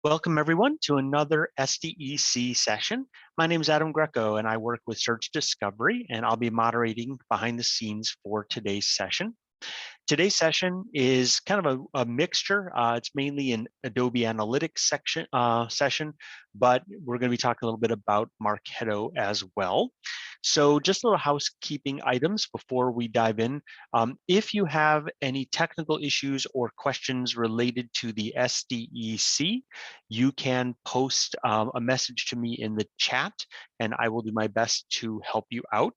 Welcome, everyone, to another SDEC session. My name is Adam Greco, and I work with Search Discovery, and I'll be moderating behind the scenes for today's session. Today's session is kind of a mixture. It's mainly an Adobe Analytics session, but we're going to be talking a little bit about Marketo as well. So just little housekeeping items before we dive in. If you have any technical issues or questions related to the SDEC, you can post a message to me in the chat, and I will do my best to help you out.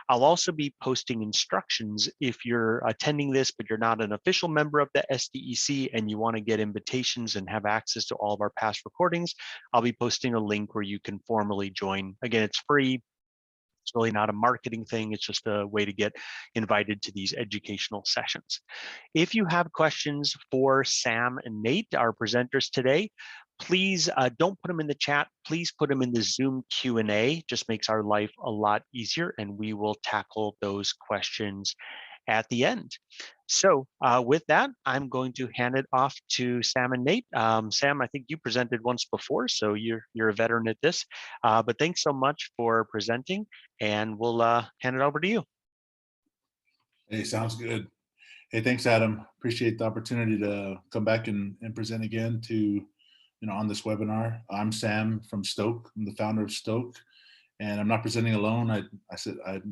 I'll also be posting instructions if you're attending this, but you're not an official member of the SDEC and you want to get invitations and have access to all of our past recordings. I'll be posting a link where you can formally join. Again, it's free. It's really not a marketing thing. It's just a way to get invited to these educational sessions. If you have questions for Sam and Nate, our presenters today, please don't put them in the chat. Please put them in the Zoom Q&A. Just makes our life a lot easier, and we will tackle those questions at the end. So with that, I'm going to hand it off to Sam and Nate. Sam, I think you presented once before, so you're a veteran at this. But thanks so much for presenting, and we'll hand it over to you. Hey, sounds good. Hey, thanks, Adam. Appreciate the opportunity to come back and present again to, on this webinar. I'm Sam from Stoke. I'm the founder of Stoke, and I'm not presenting alone. I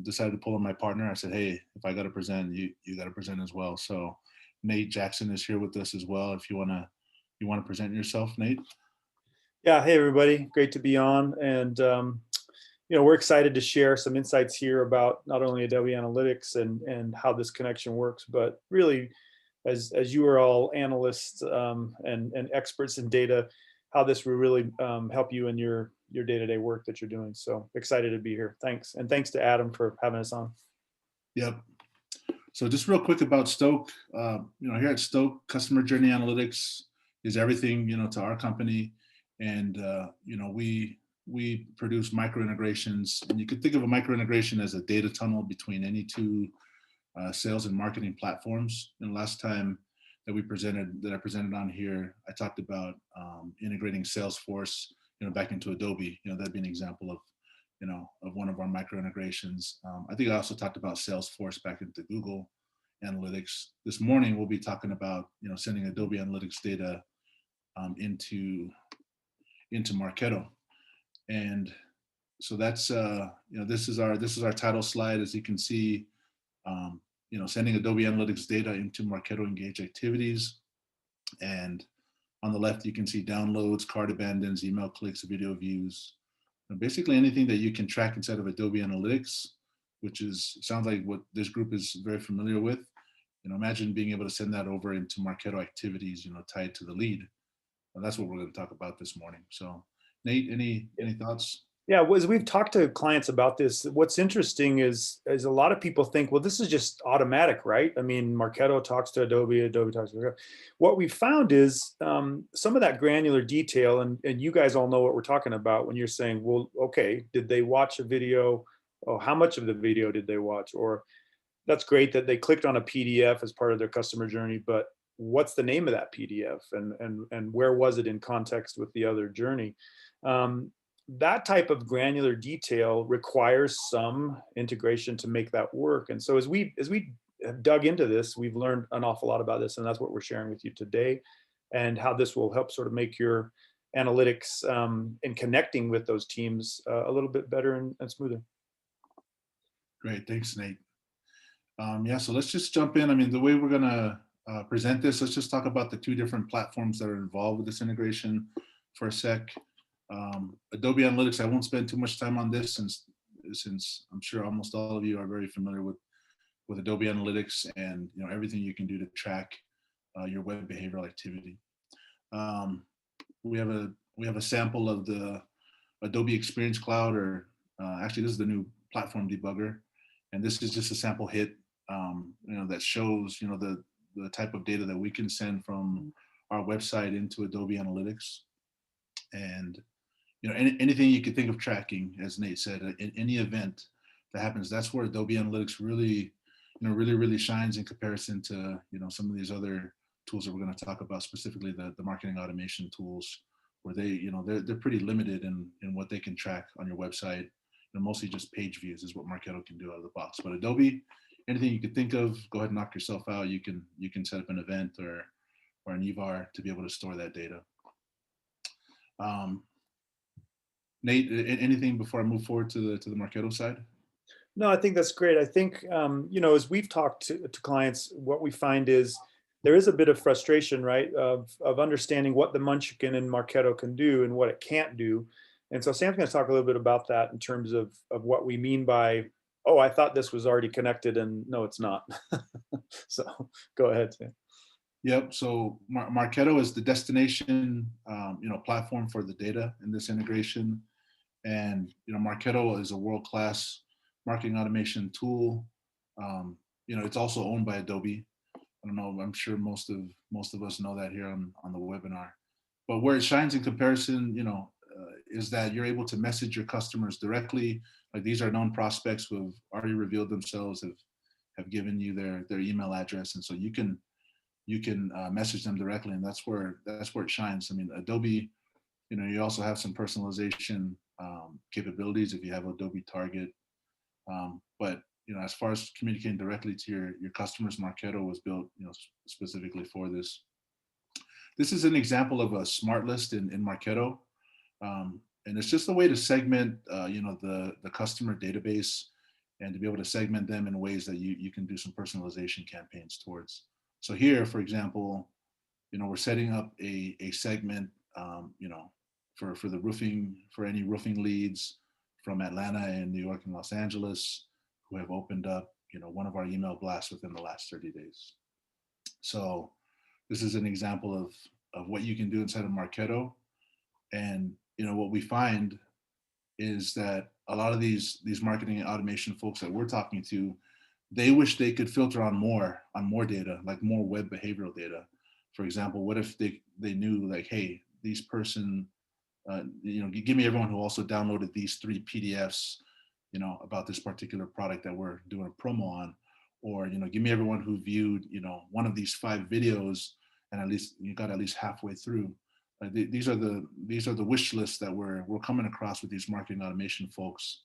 decided to pull on my partner. I said, hey, if I got to present, you got to present as well. So Nate Jackson is here with us as well. If you want to present yourself, Nate. Yeah. Hey, everybody. Great to be on. And, we're excited to share some insights here about not only Adobe Analytics and how this connection works, but really, as you are all analysts and experts in data, how this will really help you in your day-to-day work that you're doing. So excited to be here. Thanks. And thanks to Adam for having us on. Yep. So just real quick about Stoke, here at Stoke, customer journey analytics is everything, to our company. And, we produce micro integrations, and you could think of a micro integration as a data tunnel between any two sales and marketing platforms. And last time that I presented on here, I talked about integrating Salesforce, back into Adobe. That'd be an example of, of one of our micro integrations. I think I also talked about Salesforce back into Google Analytics. This morning we'll be talking about, sending Adobe Analytics data into Marketo. And so that's this is our title slide. As you can see, sending Adobe Analytics data into Marketo Engage activities. And on the left, you can see downloads, cart abandons, email clicks, video views, basically anything that you can track inside of Adobe Analytics, which sounds like what this group is very familiar with. Imagine being able to send that over into Marketo activities, tied to the lead. And that's what we're going to talk about this morning. So Nate, any thoughts? Yeah, as we've talked to clients about this, what's interesting is a lot of people think, well, this is just automatic, right? I mean, Marketo talks to Adobe, Adobe talks to Marketo. What we found is some of that granular detail, and you guys all know what we're talking about when you're saying, well, okay, did they watch a video? Oh, how much of the video did they watch? Or that's great that they clicked on a PDF as part of their customer journey, but what's the name of that PDF? And where was it in context with the other journey? That type of granular detail requires some integration to make that work. And so as we have dug into this, we've learned an awful lot about this, and that's what we're sharing with you today, and how this will help sort of make your analytics and connecting with those teams a little bit better and smoother. Great, thanks, Nate. Yeah, so let's just jump in. I mean, the way we're gonna present this, let's just talk about the two different platforms that are involved with this integration for a sec. Adobe Analytics, I won't spend too much time on this since I'm sure almost all of you are very familiar with Adobe Analytics and everything you can do to track your web behavioral activity. We have a sample of the Adobe Experience Cloud, or actually this is the new platform debugger, and this is just a sample hit that shows the type of data that we can send from our website into Adobe Analytics. And anything you could think of tracking, as Nate said, in any event that happens, that's where Adobe Analytics really, really shines in comparison to some of these other tools that we're going to talk about, specifically the marketing automation tools where they, they're pretty limited in what they can track on your website. They're mostly just page views is what Marketo can do out of the box. But Adobe, anything you could think of, go ahead and knock yourself out. You can set up an event or an EVAR to be able to store that data. Nate, anything before I move forward to the Marketo side? No, I think that's great. I think, as we've talked to clients, what we find is there is a bit of frustration, right, of understanding what the Munchkin and Marketo can do and what it can't do. And so Sam's going to talk a little bit about that in terms of what we mean by, oh, I thought this was already connected, and no, it's not. So go ahead, Sam. Yep. So Marketo is the destination, platform for the data in this integration. And Marketo is a world-class marketing automation tool. It's also owned by Adobe. I don't know. I'm sure most of us know that here on the webinar. But where it shines in comparison, is that you're able to message your customers directly. Like, these are known prospects who have already revealed themselves, have given you their email address, and so you can message them directly, and that's where it shines. I mean, Adobe, you also have some personalization capabilities if you have Adobe Target, but as far as communicating directly to your customers, Marketo was built specifically for this. This is an example of a smart list in Marketo, and it's just a way to segment the customer database, and to be able to segment them in ways that you can do some personalization campaigns towards. So here, for example, we're setting up a segment, for the roofing, for any roofing leads from Atlanta and New York and Los Angeles who have opened up, one of our email blasts within the last 30 days. So this is an example of what you can do inside of Marketo. And, what we find is that a lot of these marketing and automation folks that we're talking to, they wish they could filter on more data, like more web behavioral data. For example, what if they knew, like, hey, these person, give me everyone who also downloaded these 3 PDFs, about this particular product that we're doing a promo on, or, give me everyone who viewed, one of these 5 videos, and at least you got at least halfway through. These are the wish lists that we're coming across with these marketing automation folks,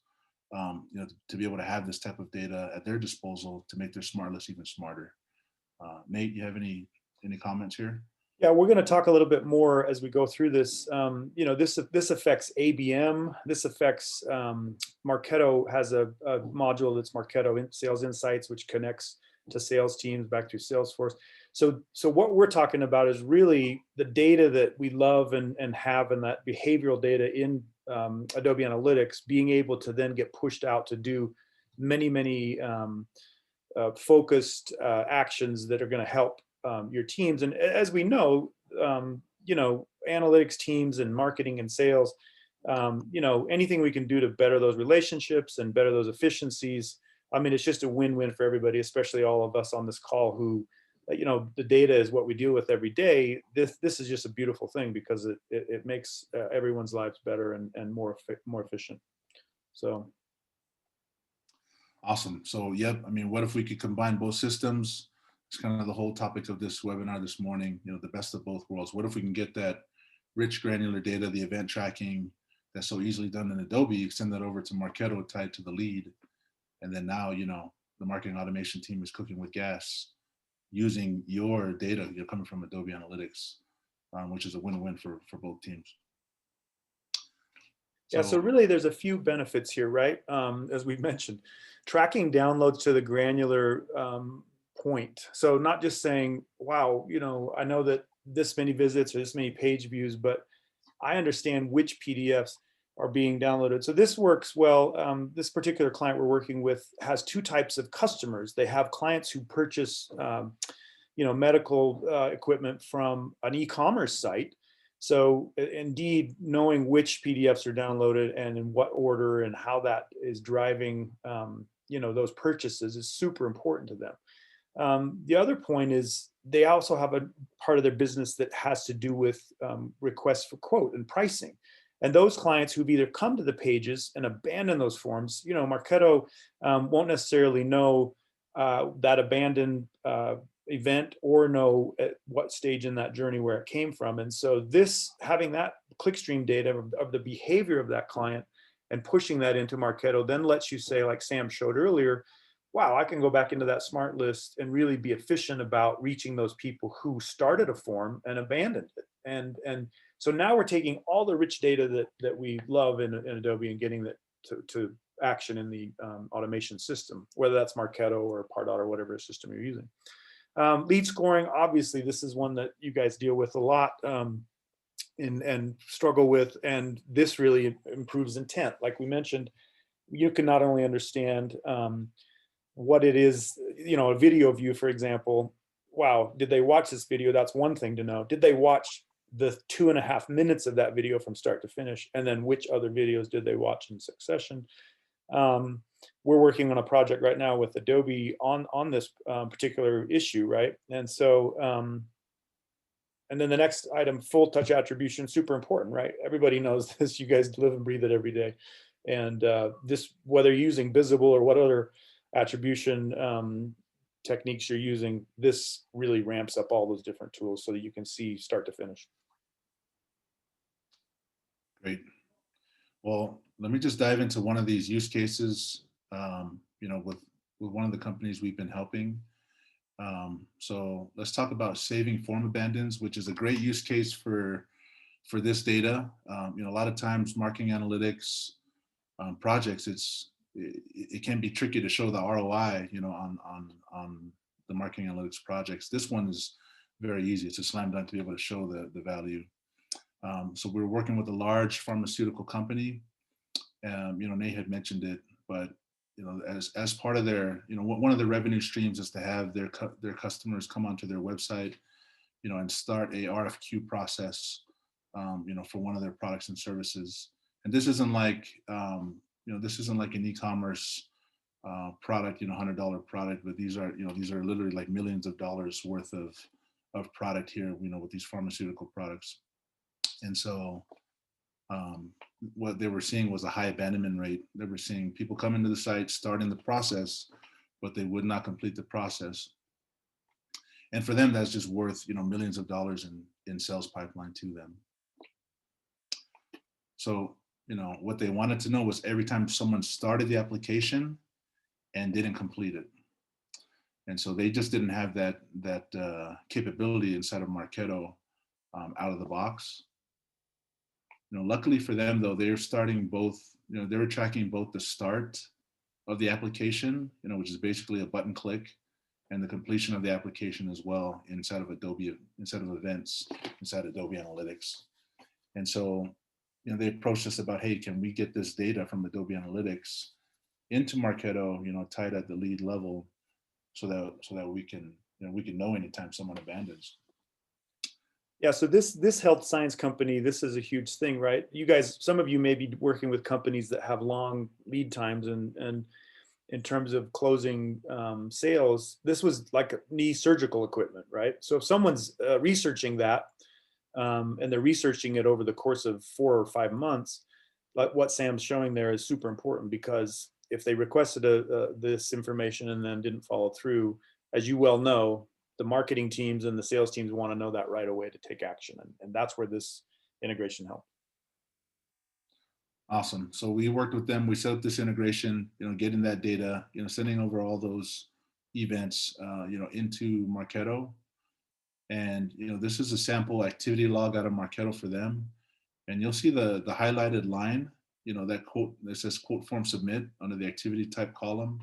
to be able to have this type of data at their disposal to make their smart list even smarter. Nate, you have any comments here? Yeah, we're going to talk a little bit more as we go through this. This affects ABM. This affects Marketo has a module that's Marketo Sales Insights, which connects to sales teams back to Salesforce. So what we're talking about is really the data that we love and have, and that behavioral data in Adobe Analytics, being able to then get pushed out to do many focused actions that are going to help your teams. And as we know, analytics teams and marketing and sales, anything we can do to better those relationships and better those efficiencies. I mean, it's just a win-win for everybody, especially all of us on this call who, the data is what we deal with every day. This is just a beautiful thing because it makes everyone's lives better and more efficient. So. Awesome. So, yep. I mean, what if we could combine both systems? It's kind of the whole topic of this webinar this morning, the best of both worlds. What if we can get that rich granular data, the event tracking that's so easily done in Adobe, extend that over to Marketo tied to the lead. And then now, the marketing automation team is cooking with gas using your data, coming from Adobe Analytics, which is a win-win for both teams. Yeah, so really there's a few benefits here, right? As we mentioned, tracking downloads to the granular point. So not just saying, wow, I know that this many visits or this many page views, but I understand which PDFs are being downloaded. So this works well. This particular client we're working with has 2 types of customers. They have clients who purchase, medical equipment from an e-commerce site. So indeed, knowing which PDFs are downloaded and in what order and how that is driving, those purchases is super important to them. The other point is they also have a part of their business that has to do with requests for quote and pricing. And those clients who've either come to the pages and abandon those forms, Marketo won't necessarily know that abandoned event or know at what stage in that journey where it came from. And so having that clickstream data of the behavior of that client and pushing that into Marketo then lets you say, like Sam showed earlier, wow, I can go back into that smart list and really be efficient about reaching those people who started a form and abandoned it. And so now we're taking all the rich data that we love in Adobe and getting that to action in the automation system, whether that's Marketo or Pardot or whatever system you're using. Lead scoring, obviously, this is one that you guys deal with a lot and struggle with, and this really improves intent. Like we mentioned, you can not only understand what it is, a video view, for example. Wow, did they watch this video? That's one thing to know. Did they watch the 2.5 minutes of that video from start to finish? And then which other videos did they watch in succession? We're working on a project right now with Adobe on this particular issue, right? And so, and then the next item, full touch attribution, super important, right? Everybody knows this. You guys live and breathe it every day. And this, whether you're using visible or what other attribution techniques you're using, this really ramps up all those different tools so that you can see start to finish. Great. Well, let me just dive into one of these use cases, with one of the companies we've been helping. So let's talk about saving form abandons, which is a great use case for this data. A lot of times marketing analytics projects, it can be tricky to show the ROI, on the marketing analytics projects. This one is very easy. It's a slam dunk to be able to show the value. So we're working with a large pharmaceutical company. Nate had mentioned it, but as part of their, one of the revenue streams is to have their customers come onto their website, and start a RFQ process, for one of their products and services. And this isn't like, this isn't like an e-commerce product, $100 product, but these are literally like millions of dollars worth of product here, with these pharmaceutical products. And so what they were seeing was a high abandonment rate. They were seeing people come into the site, starting the process, but they would not complete the process. And for them, that's just worth, millions of dollars in sales pipeline to them. So, what they wanted to know was every time someone started the application and didn't complete it. And so they just didn't have that capability inside of Marketo out of the box. Luckily for them, though, they're starting both, they were tracking both the start of the application, which is basically a button click, and the completion of the application as well inside of Adobe, inside of events, inside Adobe Analytics. And so, they approached us about, hey, can we get this data from Adobe Analytics into Marketo, tied at the lead level, so that we can, we can know anytime someone abandons. Yeah, so this health science company, this is a huge thing, right? You guys, some of you may be working with companies that have long lead times, and in terms of closing sales, this was like knee surgical equipment, right? So if someone's researching that, and they're researching it over the course of 4 or 5 months, like what Sam's showing there is super important, because if they requested this information and then didn't follow through, as you well know, the marketing teams and the sales teams want to know that right away to take action. And that's where this integration helped. Awesome. So we worked with them. We set up this integration, getting that data, sending over all those events, into Marketo. And, this is a sample activity log out of Marketo for them. And you'll see the highlighted line, that quote that says quote form submit under the activity type column.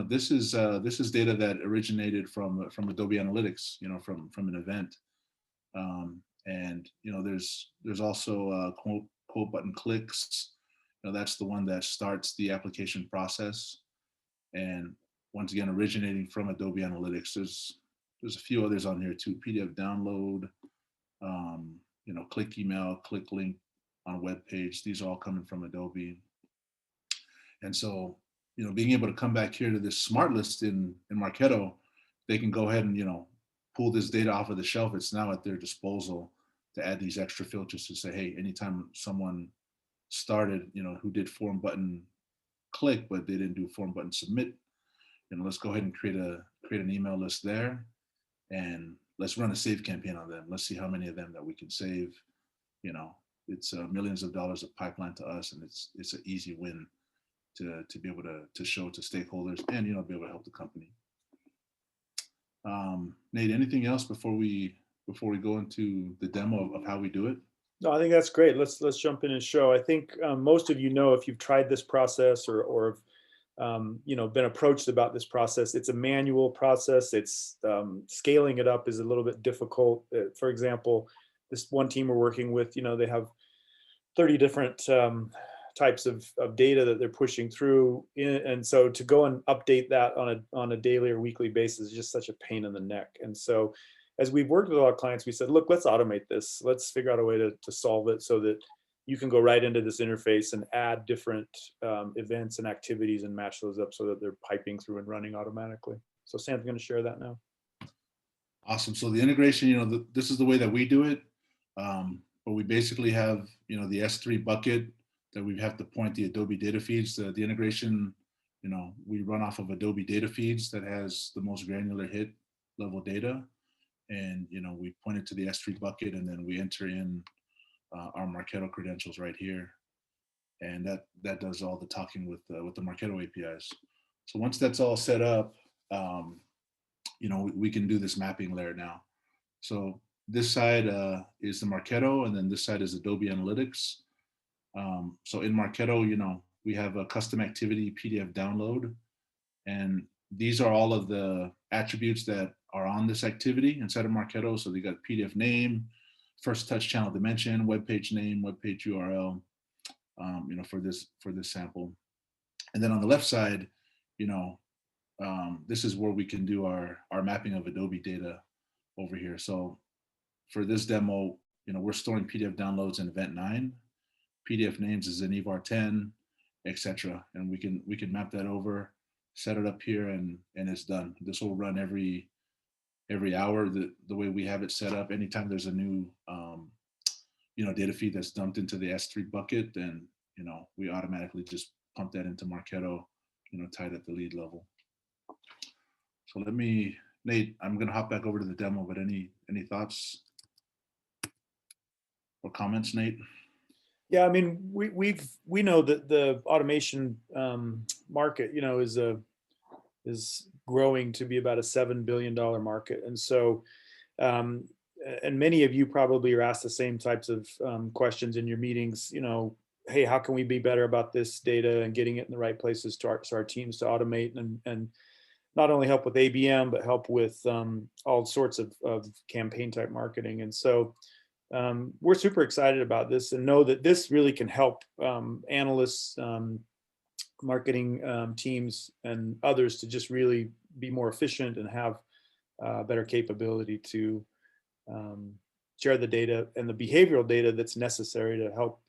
This is data that originated from Adobe Analytics, from an event. And there's also quote button clicks. That's the one that starts the application process. And once again, originating from Adobe Analytics. There's a few others on here too. PDF download, click email, click link on a web page. These are all coming from Adobe. And so, being able to come back here to this smart list in Marketo, they can go ahead and, pull this data off of the shelf. It's now at their disposal to add these extra filters to say, hey, anytime someone started, who did form button click, but they didn't do form button submit, let's go ahead and create an email list there, and let's run a save campaign on them. Let's see how many of them that we can save, it's millions of dollars of pipeline to us, and it's an easy win to be able to show to stakeholders and be able to help the company. Nate, anything else before we go into the demo of how we do it? No, I think that's great. Let's jump in and show. I think most of you know, if you've tried this process or been approached about this process, it's a manual process. It's scaling it up is a little bit difficult. For example, this one team we're working with, they have 30 different types of data that they're pushing through, and so to go and update that on a daily or weekly basis is just such a pain in the neck. And so as we've worked with our clients, we said, look, let's automate this. Let's figure out a way to solve it so that you can go right into this interface and add different events and activities and match those up so that they're piping through and running automatically. So Sam's going to share that now. Awesome. So the integration, this is the way that we do it. But we basically have, the S3 bucket that we have to point the Adobe data feeds. The integration, we run off of Adobe data feeds that has the most granular hit level data. And, we point it to the S3 bucket, and then we enter in our Marketo credentials right here. And that does all the talking with the Marketo APIs. So once that's all set up, we can do this mapping layer now. So this side is the Marketo, and then this side is Adobe Analytics. So in Marketo, we have a custom activity PDF download, and these are all of the attributes that are on this activity inside of Marketo. So they got PDF name, first touch channel dimension, web page name, web page URL, for this sample. And then on the left side, this is where we can do our mapping of Adobe data over here. So for this demo, we're storing PDF downloads in event 9, PDF names is in EVAR 10, etc. And we can map that over, set it up here, and it's done. This will run every hour the way we have it set up. Anytime there's a new data feed that's dumped into the S3 bucket, then we automatically just pump that into Marketo, tied at the lead level. So Nate, I'm gonna hop back over to the demo, but any thoughts or comments, Nate? Yeah, I mean, we know that the automation market, is growing to be about a $7 billion market, and so and many of you probably are asked the same types of questions in your meetings. Hey, how can we be better about this data and getting it in the right places so our teams to automate and not only help with ABM, but help with all sorts of campaign type marketing. And so we're super excited about this and know that this really can help analysts, marketing teams, and others to just really be more efficient and have better capability to share the data and the behavioral data that's necessary to help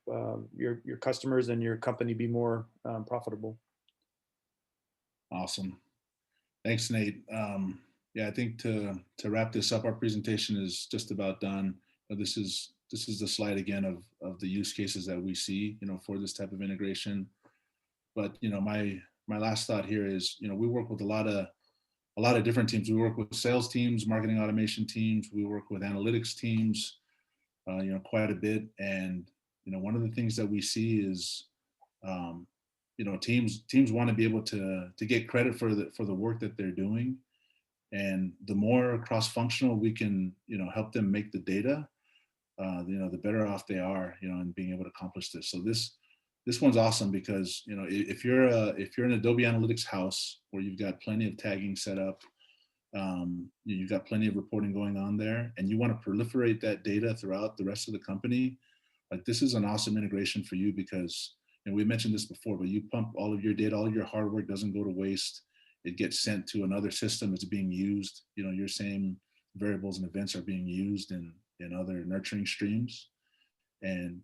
your customers and your company be more profitable. Awesome. Thanks, Nate. Yeah, I think to wrap this up, our presentation is just about done. This is the slide again of the use cases that we see, for this type of integration. But my last thought here is, we work with a lot of different teams. We work with sales teams, marketing automation teams. We work with analytics teams, quite a bit. And one of the things that we see is, teams want to be able to get credit for the work that they're doing. And the more cross-functional we can, help them make the data, the better off they are, in being able to accomplish this. So this one's awesome because, if you're an Adobe Analytics house where you've got plenty of tagging set up, you've got plenty of reporting going on there, and you want to proliferate that data throughout the rest of the company, like this is an awesome integration for you because, and we mentioned this before, but you pump all of your data, all of your hard work doesn't go to waste. It gets sent to another system. It's being used. Your same variables and events are being used in other nurturing streams, and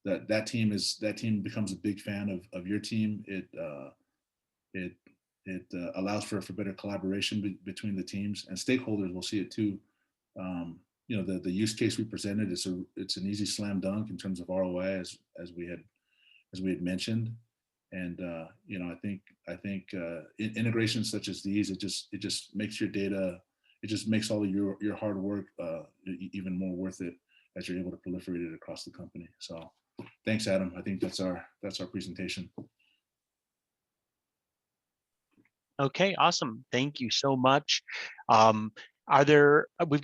that team becomes a big fan of your team. It allows for better collaboration between the teams, and stakeholders will see it too. The use case we presented it's an easy slam dunk in terms of ROI as we had mentioned, and I think integrations such as these, it just makes your data, it just makes all of your hard work even more worth it. as you're able to proliferate it across the company. So thanks, Adam. I think that's our presentation. Okay, awesome. Thank you so much. We've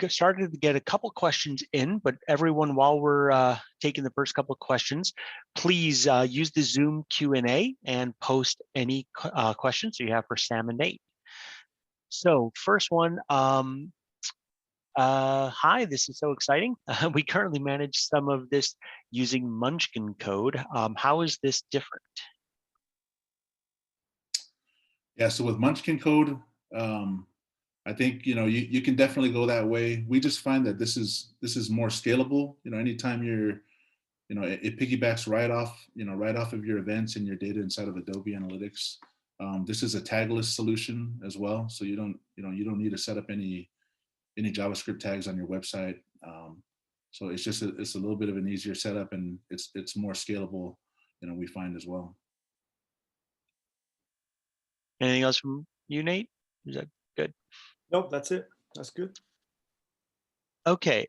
started to get a couple questions in, but everyone, while we're taking the first couple of questions, please use the Zoom Q&A and post any questions you have for Sam and Nate. So first one, hi, this is so exciting. We currently manage some of this using Munchkin code. How is this different? Yeah, so with Munchkin code, I think you can definitely go that way. We just find that this is more scalable. Anytime it piggybacks right off of your events and your data inside of Adobe Analytics. This is a tagless solution as well, so you don't need to set up any JavaScript tags on your website. So it's just it's a little bit of an easier setup, and it's more scalable. We find as well. Anything else from you, Nate? Is that good? Nope, that's it. That's good. Okay,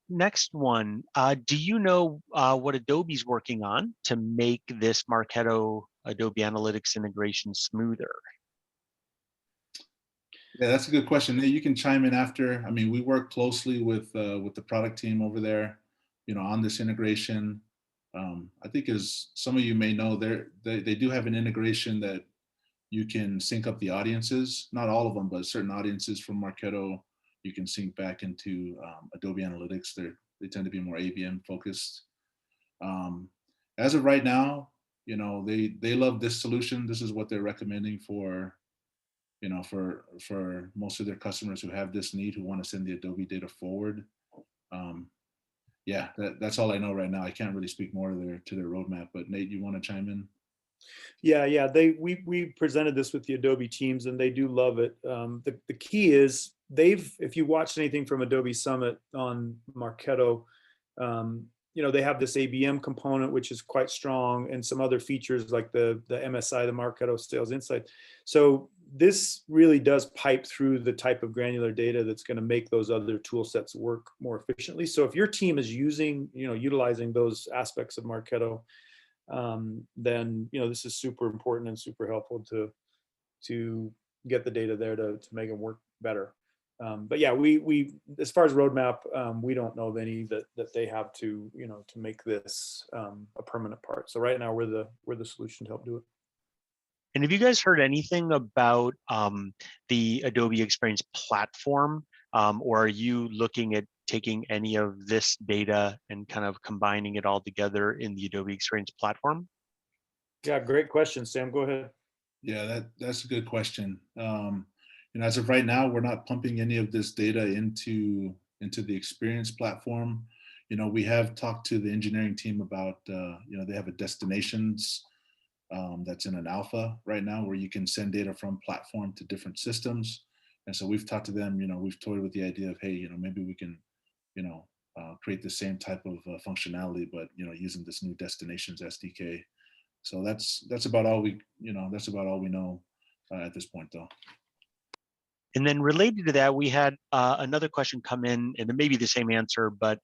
next one. Do you know what Adobe's working on to make this Marketo Adobe Analytics integration smoother? Yeah, that's a good question. You can chime in after. I mean, we work closely with the product team over there, on this integration. I think, as some of you may know, they do have an integration that you can sync up the audiences. Not all of them, but certain audiences from Marketo you can sync back into Adobe Analytics. They tend to be more ABM focused. As of right now, they love this solution. This is what they're recommending for most of their customers who have this need, who want to send the Adobe data forward. Yeah, that's all I know right now. I can't really speak more to their roadmap, but Nate, you want to chime in? Yeah. We presented this with the Adobe teams, and they do love it. The key is if you watched anything from Adobe Summit on Marketo, they have this ABM component, which is quite strong, and some other features like the MSI, the Marketo Sales Insight. So this really does pipe through the type of granular data that's going to make those other tool sets work more efficiently. So if your team is utilizing those aspects of Marketo, then this is super important and super helpful to get the data there to make them work better. But yeah, we as far as roadmap, we don't know of any that they have to make this a permanent part. So right now we're the solution to help do it. And have you guys heard anything about the Adobe Experience Platform, or are you looking at taking any of this data and kind of combining it all together in the Adobe Experience Platform? Yeah, great question, Sam. Go ahead. Yeah, that's a good question. As of right now, we're not pumping any of this data into the Experience Platform. We have talked to the engineering team about, they have a destinations that's in an alpha right now, where you can send data from platform to different systems. And so we've talked to them. We've toyed with the idea of, hey, maybe we can, create the same type of functionality, but using this new destinations SDK. So that's about all we know at this point, though. And then related to that, we had another question come in, and it may be the same answer, but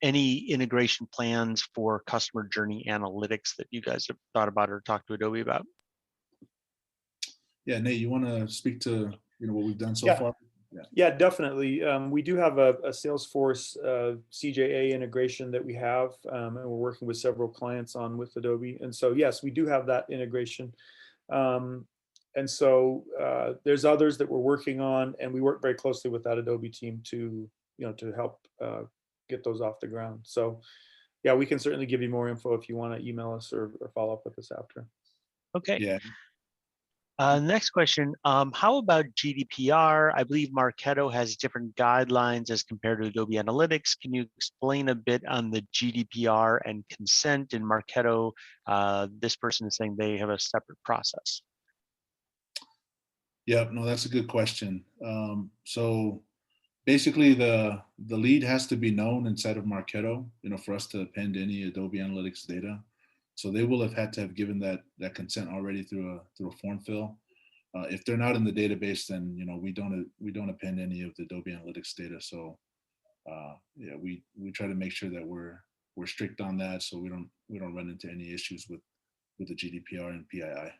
any integration plans for customer journey analytics that you guys have thought about or talked to Adobe about? Yeah, Nate, you want to speak to what we've done so far? Yeah, definitely. We do have a Salesforce CJA integration that we have, and we're working with several clients on with Adobe. And so, yes, we do have that integration. And so there's others that we're working on, and we work very closely with that Adobe team to help get those off the ground. So yeah, we can certainly give you more info if you want to email us or follow up with us after. Okay. Yeah. Next question, how about GDPR? I believe Marketo has different guidelines as compared to Adobe Analytics. Can you explain a bit on the GDPR and consent in Marketo? This person is saying they have a separate process. Yeah, no, that's a good question. So basically, the lead has to be known inside of Marketo, for us to append any Adobe Analytics data. So they will have had to have given that consent already through a form fill. If they're not in the database, then we don't append any of the Adobe Analytics data. So yeah, we try to make sure that we're strict on that, so we don't run into any issues with the GDPR and PII.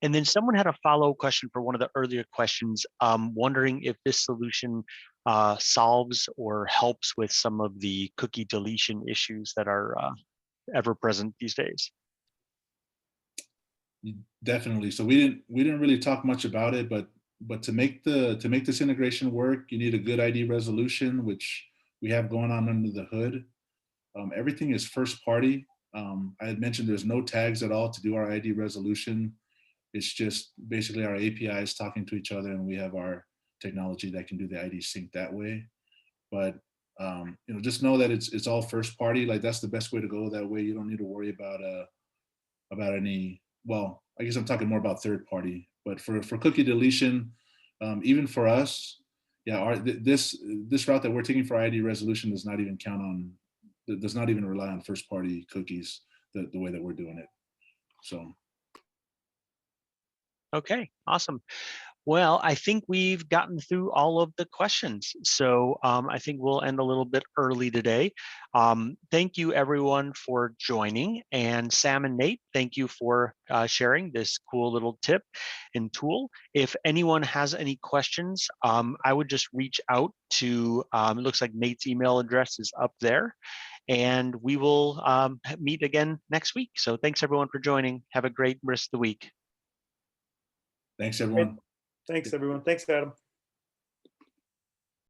And then someone had a follow-up question for one of the earlier questions, wondering if this solution solves or helps with some of the cookie deletion issues that are ever present these days. Definitely. So we didn't really talk much about it, but to make this integration work, you need a good ID resolution, which we have going on under the hood. Everything is first party. I had mentioned there's no tags at all to do our ID resolution. It's just basically our APIs talking to each other, and we have our technology that can do the ID sync that way. But just know that it's all first party. Like, that's the best way to go. That way, you don't need to worry about any. Well, I guess I'm talking more about third party. But for cookie deletion, even for us, yeah, this route that we're taking for ID resolution does not even does not even rely on first party cookies the way that we're doing it. So. Okay, awesome. Well, I think we've gotten through all of the questions. So I think we'll end a little bit early today. Thank you everyone for joining. And Sam and Nate, thank you for sharing this cool little tip and tool. If anyone has any questions, I would just reach out to, it looks like Nate's email address is up there. And we will meet again next week. So thanks everyone for joining. Have a great rest of the week. Thanks, everyone. Thanks, everyone. Thanks, Adam.